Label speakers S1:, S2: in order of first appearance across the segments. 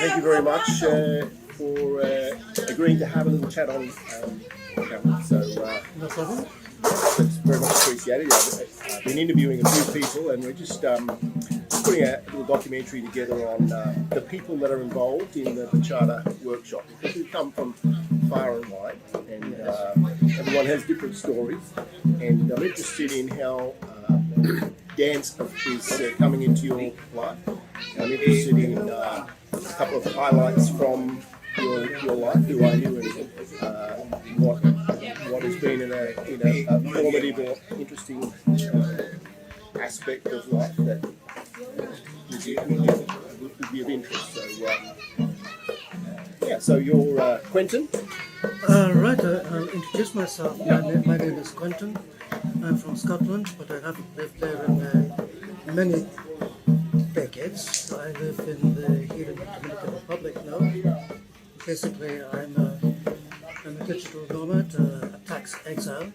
S1: thank you very much for agreeing to have a little chat on camera. So
S2: No problem.
S1: that's very much appreciated. I've been interviewing a few people, and we're just putting a little documentary together on the people that are involved in the Charter workshop, because we come from far and wide, and everyone has different stories. And I'm interested in how dance is coming into your life. I'm interested in a couple of highlights from your life. Who are you, and what has been in a formative or interesting aspect of life that would be of interest. So so you're Quentin.
S2: Right, I'll introduce myself. My name is Quentin. I'm from Scotland, but I haven't lived there in many decades. I live here in the Dominican Republic now. Basically, I'm a digital nomad, a tax exile.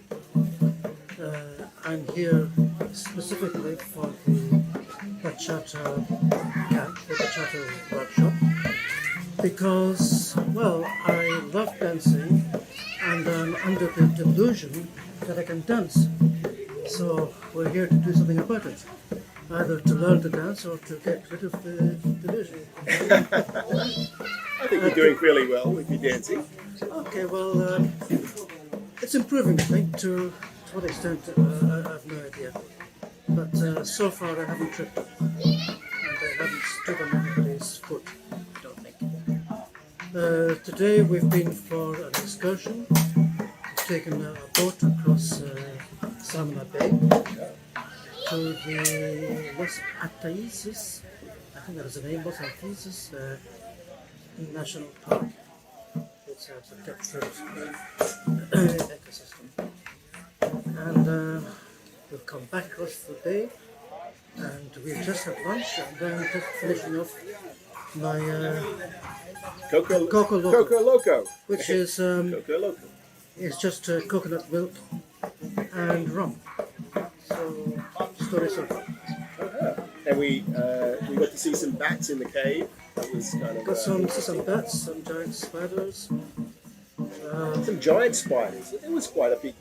S2: I'm here specifically for the Charter camp, the Charter workshop, because, well, I love dancing and I'm under the delusion that I can dance. So we're here to do something about it, either to learn to dance or to get rid of the delusion.
S1: I think you're doing fairly well with your dancing.
S2: Okay, well, it's improving, I think, to what extent, I have no idea. But so far I haven't tripped up, and I haven't stood on anybody's foot, I don't think. Today we've been for an excursion. We've taken a boat across Samana Bay to the Los Ataises, I think that is the name, Los Ataises National Park. It's a captured ecosystem. And we've come back across the bay, and we've just had lunch, and then just finishing off my Coco
S1: Loco,
S2: which is
S1: Coco Loco.
S2: it's just coconut milk and rum. So story so far.
S1: And we got to see some bats in the cave. That was kind of
S2: Got some bats, some giant spiders.
S1: some giant spiders. There was quite a big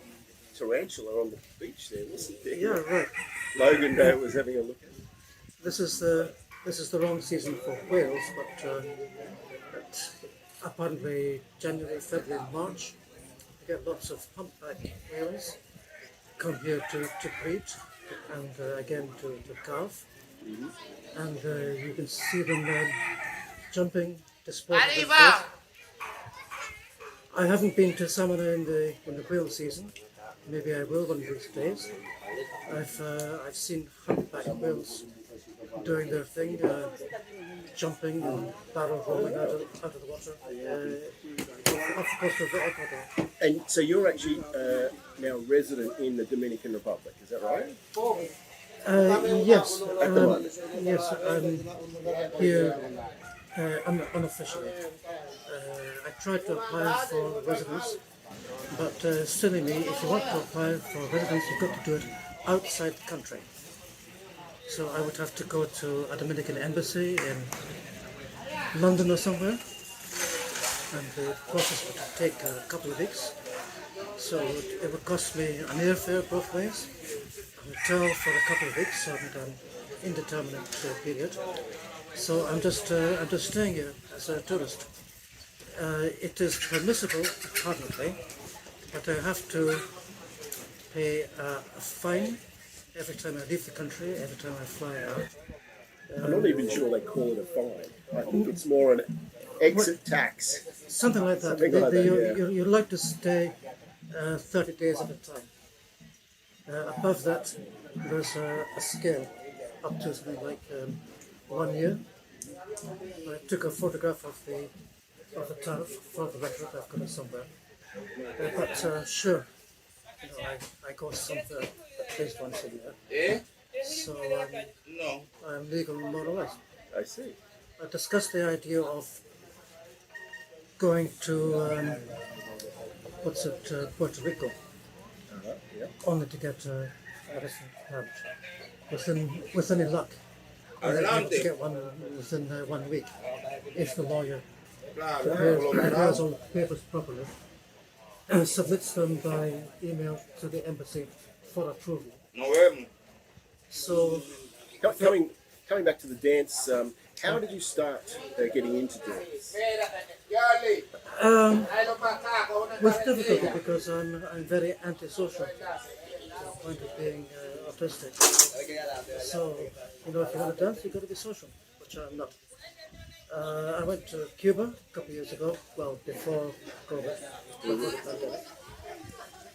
S1: tarantula on the beach there, wasn't there?
S2: Yeah, right.
S1: Logan was having a look at it.
S2: This is the wrong season for whales, but apparently January, February, March, we get lots of humpback whales come here to breed and again to calve, and you can see them jumping, disporting. I haven't been to Samana in the whale season. Maybe I will one of these days. I've seen humpback whales doing their thing, jumping and barrel rolling out of the water off the coast of Ecuador.
S1: And so you're actually now resident in the Dominican Republic, is that right?
S2: Yes.
S1: At the moment.
S2: Yes, I'm here unofficially. I tried to apply for residence, but silly me, if you want to apply for residence, you've got to do it outside the country. So I would have to go to a Dominican embassy in London or somewhere, and the process would take a couple of weeks. So it would cost me an airfare both ways, a hotel for a couple of weeks, and an indeterminate period. So I'm just staying here as a tourist. It is permissible, apparently, but I have to pay a fine every time I leave the country, every time I fly out.
S1: I'm not even sure they call it a fine. I think it's more an exit tax.
S2: Something like that.
S1: Something like that, yeah.
S2: You're allowed to stay 30 days at a time. Above that, there's a scale up to something like 1 year. I took a photograph of the tariff for the record. I've got it somewhere. But sure, I go somewhere at least once a year. So I'm legal more or less.
S1: I see.
S2: I discussed the idea of going to Puerto Rico,
S1: Yeah.
S2: only to get a resident permit. With any luck, to get one within 1 week if the lawyer prepares all the papers properly and submits them by email to the embassy for approval. So,
S1: Coming back to the dance, how did you start getting into dance?
S2: with difficulty because I'm very antisocial to the point of being autistic. So, if you want to dance, you've got to be social, which I'm not. I went to Cuba a couple of years ago, well, before COVID, before the pandemic,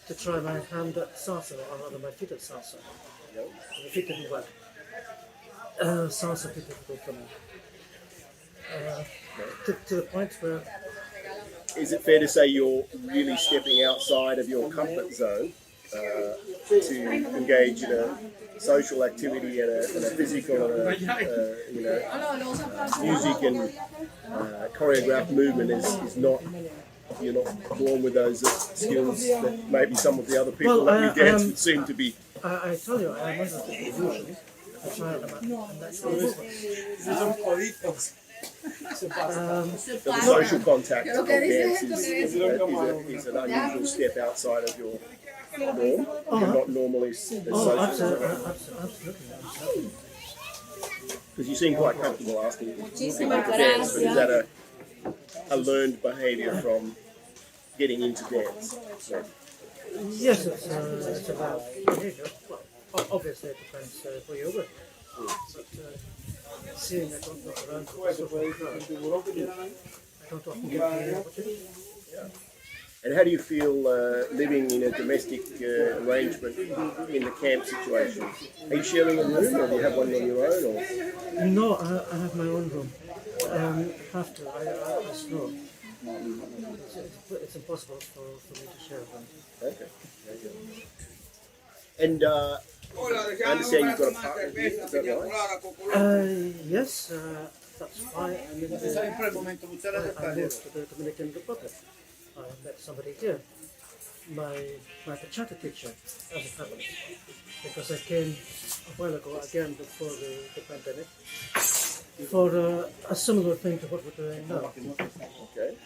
S2: to try my hand at salsa, or rather my feet at salsa. My feet didn't work. Salsa too difficult for me. To the point where...
S1: Is it fair to say you're really stepping outside of your comfort zone to engage in a social activity and a physical music and choreographed movement is not, you're not born with those skills that maybe some of the other people that you dance would seem to be.
S2: I tell you, I am under the illusion.
S1: The social contact of dance is an unusual step outside of your norm. You're not normally social.
S2: Absolutely.
S1: Because you seem quite comfortable asking people to dance, but is that a learned behaviour from getting into dance? So,
S2: Yes, it's about behavior. Well, obviously it depends who you're with. But seeing I don't look around for a social crowd, I don't often get the opportunity.
S1: and how do you feel living in a domestic arrangement in the camp situation? Are you sharing a room, or do you have one on your own? Or?
S2: No, I have my own room. Have to. I snore. It's impossible for me to share a room.
S1: Okay. And I understand you've got a partner here, is that right?
S2: Yes, that's why I moved to the Dominican Republic. I met somebody here, my bachata teacher, as it happened, because I came a while ago, again before the pandemic, for a similar thing to what we're doing now.
S1: Okay.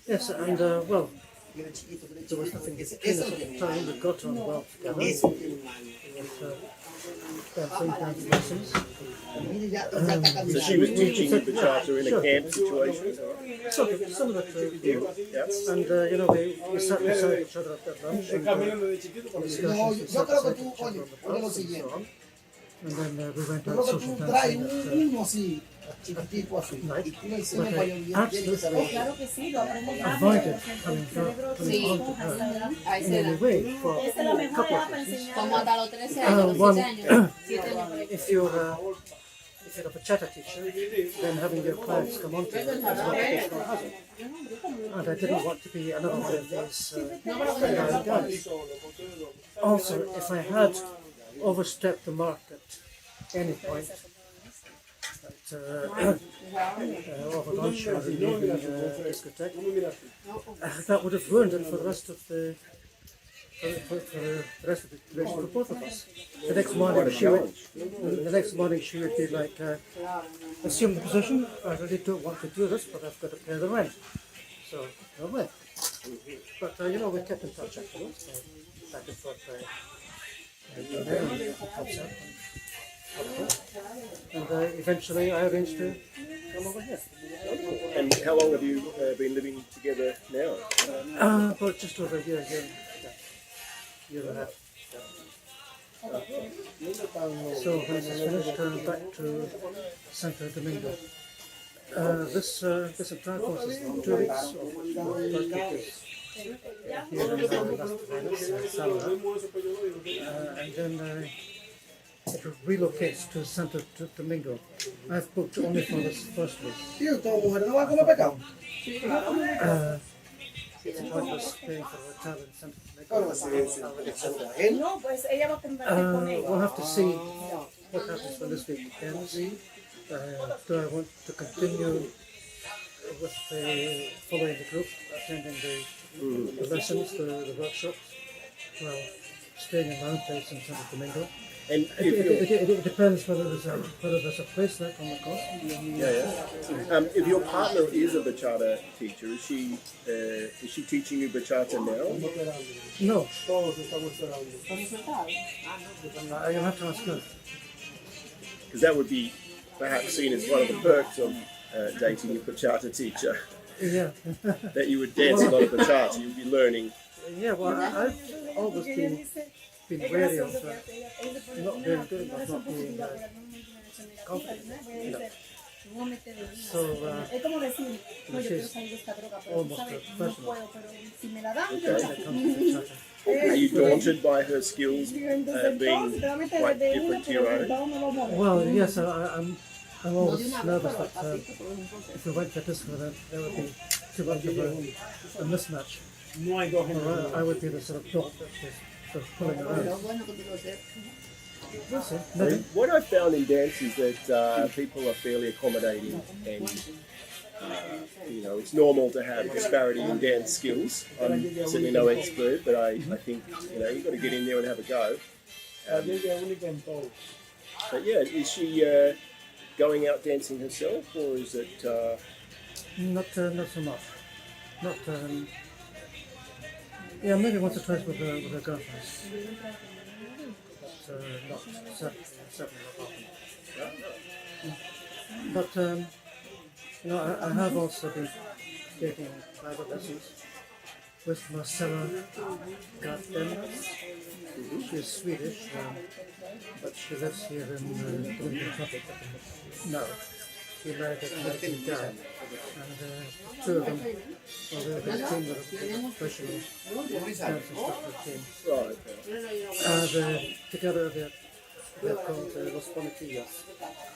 S2: Yes, and well, there was nothing between us at the time. We got on well together. We went dancing lessons.
S1: So she was teaching you bachata in a camp situation?
S2: Sort of similar to you.
S1: Yep.
S2: And we sat beside each other at lunch and discussions, we sat beside each other on the bus and so on. And then we went out social dancing at night. But I absolutely avoided coming on to her in any way for a couple of reasons. One, if you're a bachata teacher, then having your clients come on to you is not additional hazard. And I didn't want to be another one of these guys. Also, if I had overstepped the mark at any point, over lunch or in the evening discotheque, that would have ruined it for the rest of the duration for both of us. The next morning she would be like, assume the position, I really don't want to do this, but I've got to pay the rent. So, no way. But we kept in touch afterwards, so back and forth WhatsApp. And eventually I arranged to come over here.
S1: And how long have you been living together now?
S2: About just over a year and a half. So when it's finished, I'm back to Santo Domingo. This entire course is 2 weeks. First week is here in Las Vegas, Salvador. And then it relocates to Santo Domingo. I've booked only for this first week. I was paying for a hotel in Santo Domingo. We'll have to see what happens when this week ends. Do I want to continue with following the group, attending the lessons, the workshops, well, staying in my own place in Santo Domingo?
S1: And if you're,
S2: It depends whether there's a placement on the course.
S1: if your partner is a bachata teacher, is she teaching you bachata now?
S2: No. You'll have to ask her.
S1: Because that would be perhaps seen as one of the perks of dating a bachata teacher.
S2: Yeah.
S1: That you would dance a lot of bachata, you'd be learning.
S2: Yeah, well, I've always been wary of not being good, but not being confident. So she's almost a professional when it comes to bachata.
S1: Are you daunted by her skills being quite different to your own?
S2: Well, yes, I'm always nervous that if we went to this with her, there would be too much of a mismatch. Or I would be the sort of dog that she's sort of pulling around. We'll see. Maybe.
S1: What I've found in dance is that people are fairly accommodating and it's normal to have disparity in dance skills. I'm certainly no expert, but I think you've got to get in there and have a go. But yeah, is she going out dancing herself, or is it?
S2: Not so much. Not. Yeah, maybe once or twice with her girlfriends. But not certainly not often. But I have also been taking private lessons with Marcella Garden. She's Swedish, but she lives here in Dominican Republic now. She married a Dominican guy, and two of them, well, they're a team that are professional dance instructor team.
S1: Right.
S2: Together they're called Los Bonitillos.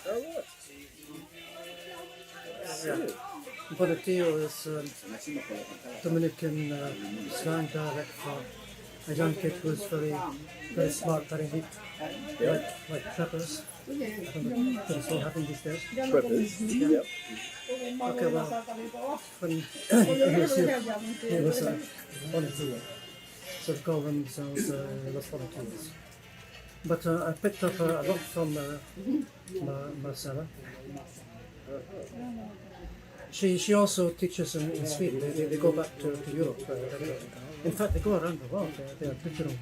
S1: Oh, right.
S2: Yeah. Bonitillo is Dominican slang dialect for a young kid who's very, very smart, very neat, like preppers. I don't know if it's still happening these days.
S1: Preppers. Yep.
S2: Okay, well, when he was here, he was Bonitillo. So they call themselves Los Bonitillos. But I picked up a lot from Marcella. She also teaches in Sweden. They go back to Europe. In fact, they go around the world. They are digital.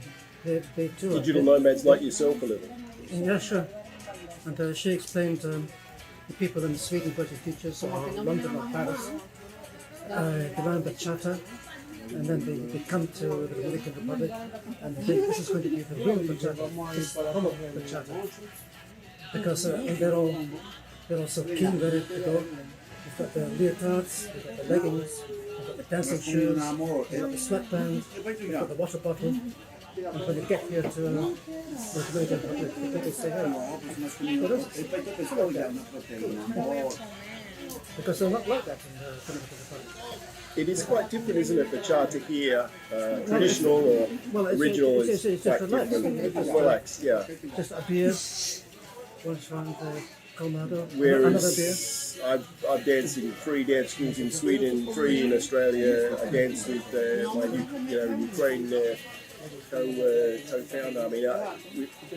S2: They do
S1: Digital nomads like yourself a little.
S2: Yeah, sure. And she explained the people in Sweden, British teachers, or London or Paris, they learn bachata, and then they come to the Dominican Republic, and they think this is going to be the real bachata, this promo bachata, because they're all so keen, ready to go. They've got the leotards, they've got the leggings, they've got the dancing shoes, they've got the sweatband, they've got the water bottle. And when you get here to the Dominican Republic, the people say, hey, what is it? Because they're not like that in the Dominican Republic.
S1: It is quite different, isn't it, bachata here, traditional or original is quite
S2: relaxed.
S1: different. It's relaxed, yeah.
S2: Just a beer, once round the Colmado, another beer.
S1: Whereas I've danced in 3 dance schools in Sweden, 3 in Australia. I danced with my Ukraine co-founder. I mean,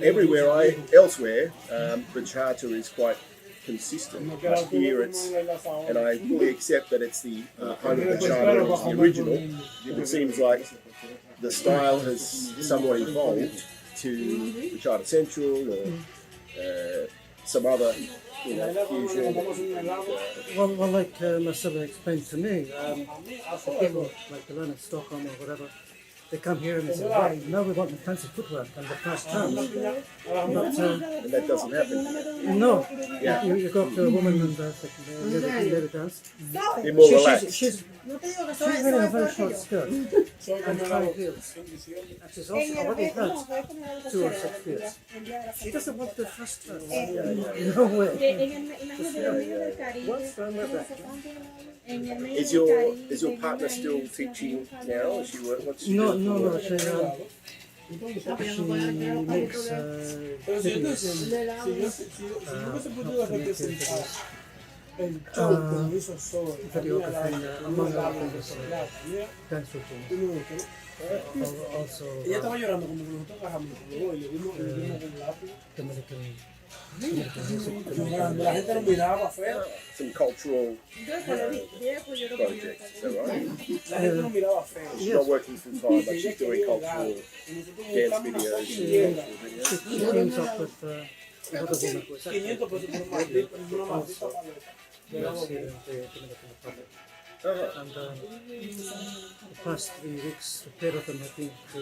S1: everywhere elsewhere, bachata is quite consistent. But here and I fully accept that it's the home of bachata, it's the original. It seems like the style has somewhat evolved to Bachata Central or some other fusion.
S2: Well, like Marcella explained to me, people like the learn in Stockholm or whatever, they come here and they say, well, now we want the fancy footwork and the fast turns. But
S1: And that doesn't happen.
S2: no,
S1: Yeah.
S2: you go up to a woman and they dance.
S1: They're more relaxed.
S2: She's wearing a very short skirt and high heels. And she's also already had 2 or 6 beers. She doesn't want the fast turn. No way. What's wrong with that?
S1: Is your partner still teaching now? Is she what's she
S2: No.
S1: doing?
S2: She makes videos. Not to make videos. videography, among other things, dance routine. Also, Dominican
S1: Some cultural projects, is that right? She's not working full time, but she's doing cultural dance videos.
S2: She teams up with another woman who is actually also lives here in the Dominican Republic. And the past 3 weeks, the pair of them have been to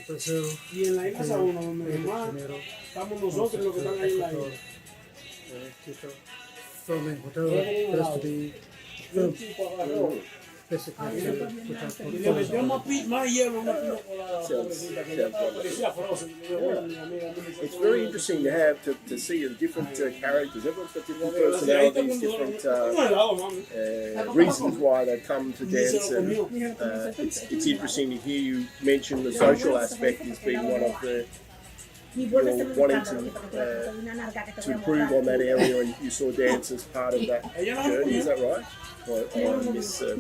S2: Brazil, to Rio de Janeiro, also to Ecuador, Quito, filming whatever there is to be filmed, basically to put out portfolios.
S1: Sounds It's very interesting to have to see the different characters. Everyone's got different personalities, different reasons why they come to dance, and it's interesting to hear you mention the social aspect as being one of the you're wanting to improve on that area, and you saw dance as part of that journey. Is that right? Or miss
S2: No,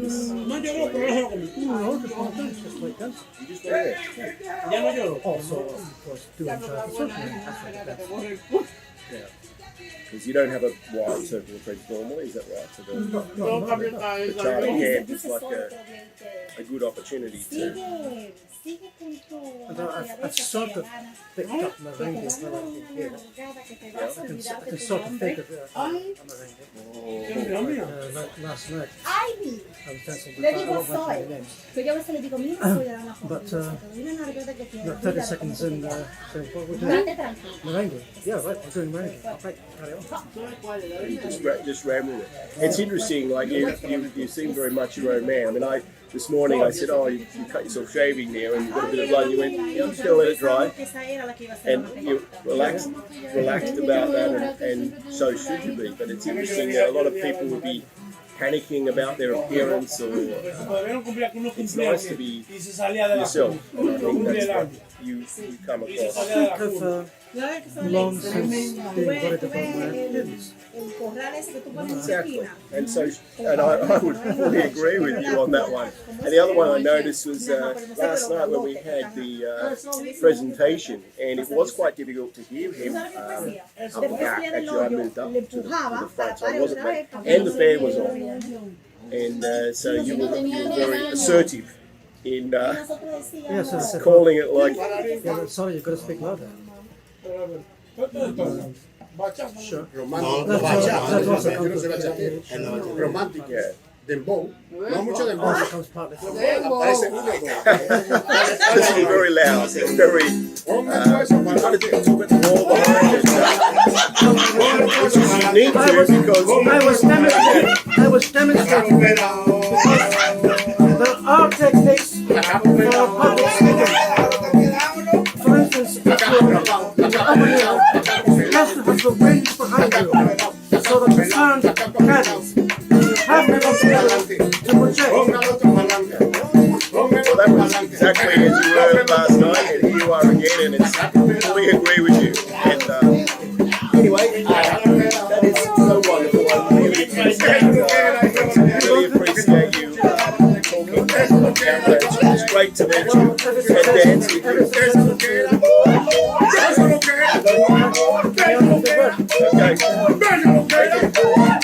S2: the content is just like that.
S1: You just went there.
S2: Also, of course, do enjoy the social aspect of that.
S1: Yeah. Because you don't have a wide circle of friends normally, is that right? So the charter camp is like a good opportunity to.
S2: And I've sort of picked up merengue while I've been here. I can sort of think of a merengue. Like last night, I was dancing with I won't mention any names. But 30 seconds in, saying, what we're doing? Merengue. Yeah, right, we're doing merengue. Right, carry on.
S1: Just ran with it. It's interesting, like you seem very much your own man. I mean, this morning I said, oh, you cut yourself shaving there and you've got a bit of blood. You went, yeah, I'm just going to let it dry. And you relaxed about that, and so should you be. But it's interesting that a lot of people would be panicking about their appearance, or it's nice to be yourself. And I think that's what you come across.
S2: Long since being worried about my appearance.
S1: Exactly. And so, and I would fully agree with you on that one. And the other one I noticed was last night when we had the presentation, and it was quite difficult to hear him up the back. Actually, I moved up to the front, so I wasn't there. And the fan was on. And so you were very assertive in calling it like...
S2: Yeah, sorry, you've got to speak louder. Sure. That was a
S3: Romántico.
S1: Yeah.
S3: Dembow. No mucho dembow.
S2: also comes partly from
S3: Parece uno.
S1: It's very loud. It's very... you've got to do a bit more behind it. Which is unique to because...
S2: I was demonstrating there are techniques for public speaking. For instance, if you're up here, you have to have the wind behind you, so that the sound carries. You have to come together to project.
S1: Well, that was exactly as you were last night, and here you are again, and it's fully agree with you. And anyway, that is so wonderful. I really appreciate you talking about the camera. It's great to meet you and dance with you. Okay.